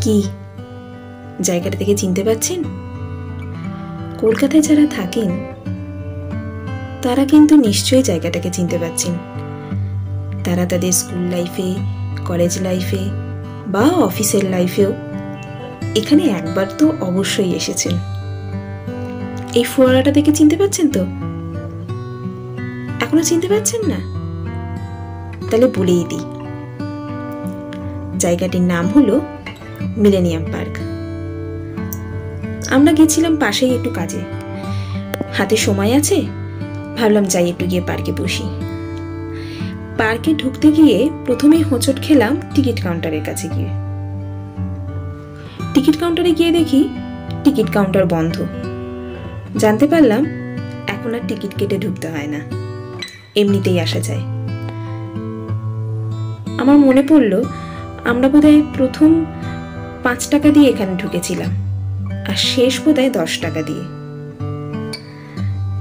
কি জায়গাটা থেকে চিনতে পারছেন? কলকাতায় যারা থাকেন তারা কিন্তু নিশ্চয়ই জায়গাটাকে চিনতে পারছেন। তারা তাদের স্কুল লাইফে, কলেজ লাইফে বা অফিসের লাইফেও এখানে একবার তো অবশ্যই এসেছেন। এই ফোয়ারাটা দেখে চিনতে পারছেন তো? এখনো চিনতে পারছেন না? তাহলে বলেই দিই, জায়গাটির নাম হলো মিলেনিয়াম পার্ক। আমরা গেছিলাম পাশেই একটু কাজে, হাতে সময় আছে, ভাবলাম যাই একটু গিয়ে পার্কে বসি। পার্কে ঢুকতে গিয়ে প্রথমেই হোঁচট খেলাম টিকিট কাউন্টারের কাছে গিয়ে। টিকিট কাউন্টারে গিয়ে দেখি টিকিট কাউন্টার বন্ধ। জানতে পারলাম এখন আর টিকিট কেটে ঢুকতে হয় না, এমনিতেই আসা যায়। আমার মনে পড়লো আমরা বোধহয় প্রথম 5 টাকা দিয়ে এখানে ঢুকেছিলাম আর শেষ বোধহয় 10 টাকা দিয়ে।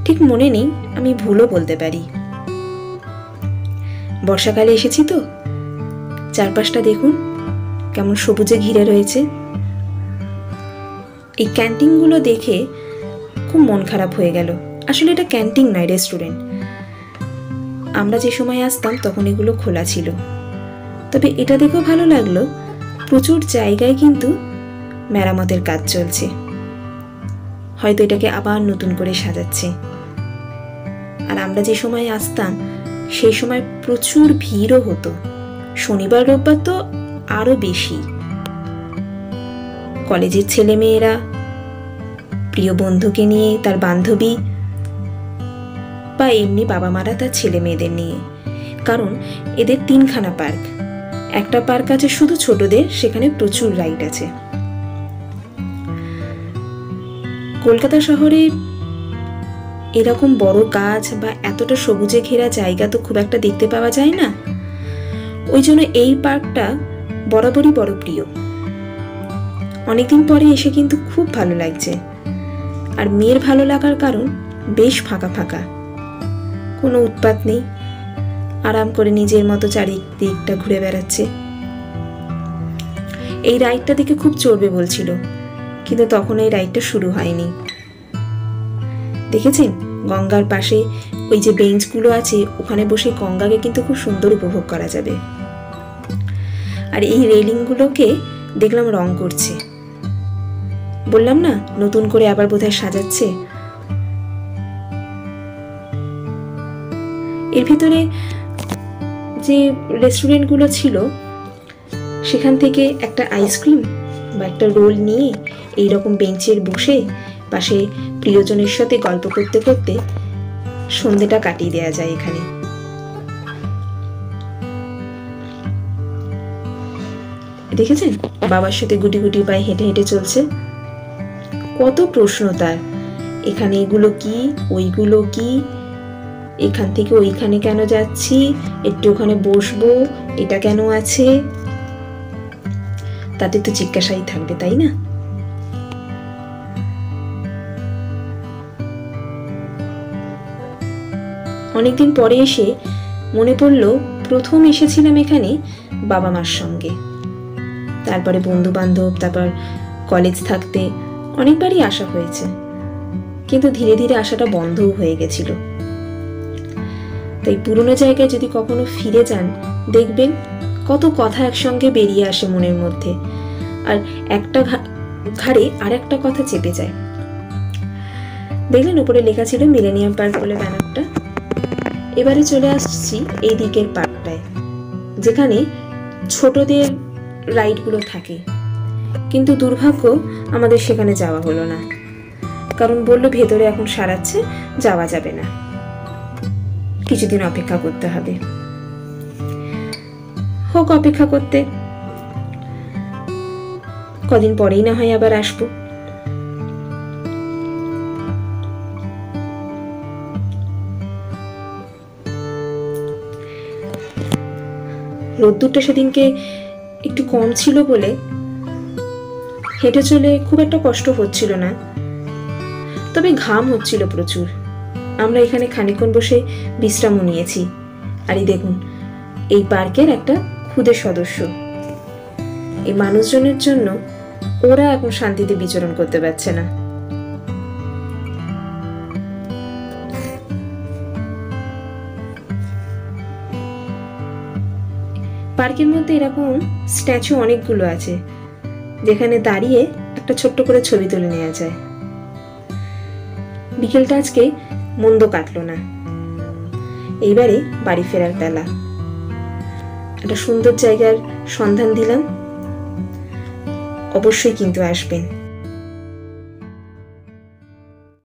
ঠিক মনে নেই, আমি ভুলও বলতে পারি। বর্ষাকালে এসেছি তো, চারপাশটা দেখুন কেমন সবুজে ঘিরে রয়েছে। এই ক্যান্টিনগুলো দেখে খুব মন খারাপ হয়ে গেল। আসলে এটা ক্যান্টিন নয়, রেস্টুরেন্ট। আমরা যে সময় আসতাম তখন এগুলো খোলা ছিল। তবে এটা দেখেও ভালো লাগলো, প্রচুর জায়গায় কিন্তু মেরামতের কাজ চলছে। হয়তো এটাকে আবার নতুন করে সাজাচ্ছে। আর আমরা যে সময় আসতাম সেই সময় প্রচুর ভিড়ও হতো। শনিবার রোববার তো আরো বেশি। কলেজের ছেলে মেয়েরা প্রিয় বন্ধুকে নিয়ে, তার বান্ধবী বা এমনি বাবা মারা তার ছেলে মেয়েদের নিয়ে। কারণ এদের 3খানা পার্ক। একটা পার্ক আছে শুধু ছোটদের, সেখানে প্রচুর রাইড আছে। কলকাতা শহরে এরকম বড় গাছ বা এতটা সবুজে ঘেরা জায়গা তো খুব একটা দেখতে পাওয়া যায় না। ওই জন্য এই পার্কটা বরাবরই বড় প্রিয়। অনেকদিন পরে এসে কিন্তু খুব ভালো লাগছে। আর মেয়ের ভালো লাগার কারণ বেশ ফাঁকা ফাঁকা, কোনো উৎপাত নেই, আরাম করে নিজের মতো চারিদিকটা ঘুরে বেড়াচ্ছে। এই রাইডটা দেখে খুব চড়বে বলছিল, কিন্তু তখন এই রাইডটা শুরু হয়নি। দেখেছেন গঙ্গার পাশে ওই যে বেঞ্চগুলো আছে, ওখানে বসে গঙ্গাকে কিন্তু খুব সুন্দর উপভোগ করা যাবে। আর এই রেলিংগুলোকে দেখলাম রং করছে। বললাম না নতুন করে আবার বোধহয় সাজাচ্ছে। এর ভিতরে যে রেস্টুরেন্টগুলো ছিল সেখান থেকে একটা আইসক্রিম বা একটা রোল নিয়ে এইরকম বেঞ্চের বসে পাশে প্রিয়জনের সাথে গল্প করতে করতে সন্ধ্যেটা কাটিয়ে দেওয়া যায় এখানে। দেখেছেন বাবার সাথে গুটি গুটি পায়ে হেঁটে হেঁটে চলছে। কত প্রশ্ন তার, এখানে এগুলো কি, ওইগুলো কি, এখান থেকে ওইখানে কেন যাচ্ছি, একটু ওখানে বসবো, এটা কেন আছে, তাতে তো জিজ্ঞাসাই থাকবে, তাই না? অনেকদিন পরে এসে মনে পড়লো প্রথম এসেছিলাম এখানে বাবা মার সঙ্গে, তারপরে বন্ধু বান্ধব, তারপর কলেজ থাকতে অনেকবারই আসা হয়েছে, কিন্তু ধীরে ধীরে আসাটা বন্ধও হয়ে গেছিল। তাই পুরনো জায়গায় যদি কখনো ফিরে যান দেখবেন কত কথা একসঙ্গে বেরিয়ে আসে মনের মধ্যে, আর একটা ঘাড়ে আর একটা কথা চেপে যায়। দেখলেন উপরে লেখা ছিল মিলেনিয়াম পার্ক বলে ব্যানারটা। এবারে চলে আসছি এই দিকের পার্কটায়, যেখানে ছোটদের রাইডগুলো থাকে, কিন্তু দুর্ভাগ্য আমাদের সেখানে যাওয়া হলো না, কারণ বললো ভেতরে এখন সারাচ্ছে, যাওয়া যাবে না, কিছুদিন অপেক্ষা করতে হবে। হোক অপেক্ষা করতে, কদিন পরেই না হয় আবার আসবো। রোদ্দুরটা সেদিনকে একটু কম ছিল বলে হেঁটে চলে খুব একটা কষ্ট হচ্ছিল না, তবে ঘাম হচ্ছিল প্রচুর। আমরা এখানে খানিকক্ষণ বসে বিশ্রামও নিয়েছি। আর এই দেখুন এই পার্কের একটা খুদে সদস্য, এই মানুষজনের জন্য ওরা এখন শান্তিতে বিচরণ করতে পারছে না। পার্কের মধ্যে এরকম স্ট্যাচু অনেকগুলো আছে, যেখানে দাঁড়িয়ে একটা ছোট্ট করে ছবি তুলে নেওয়া যায়। বিকেলটা আজকে মন্দ কাটলো না। এইবারে বাড়ি ফেরার বেলা। একটা সুন্দর জায়গার সন্ধান দিলাম, অবশ্যই কিন্তু আসবেন।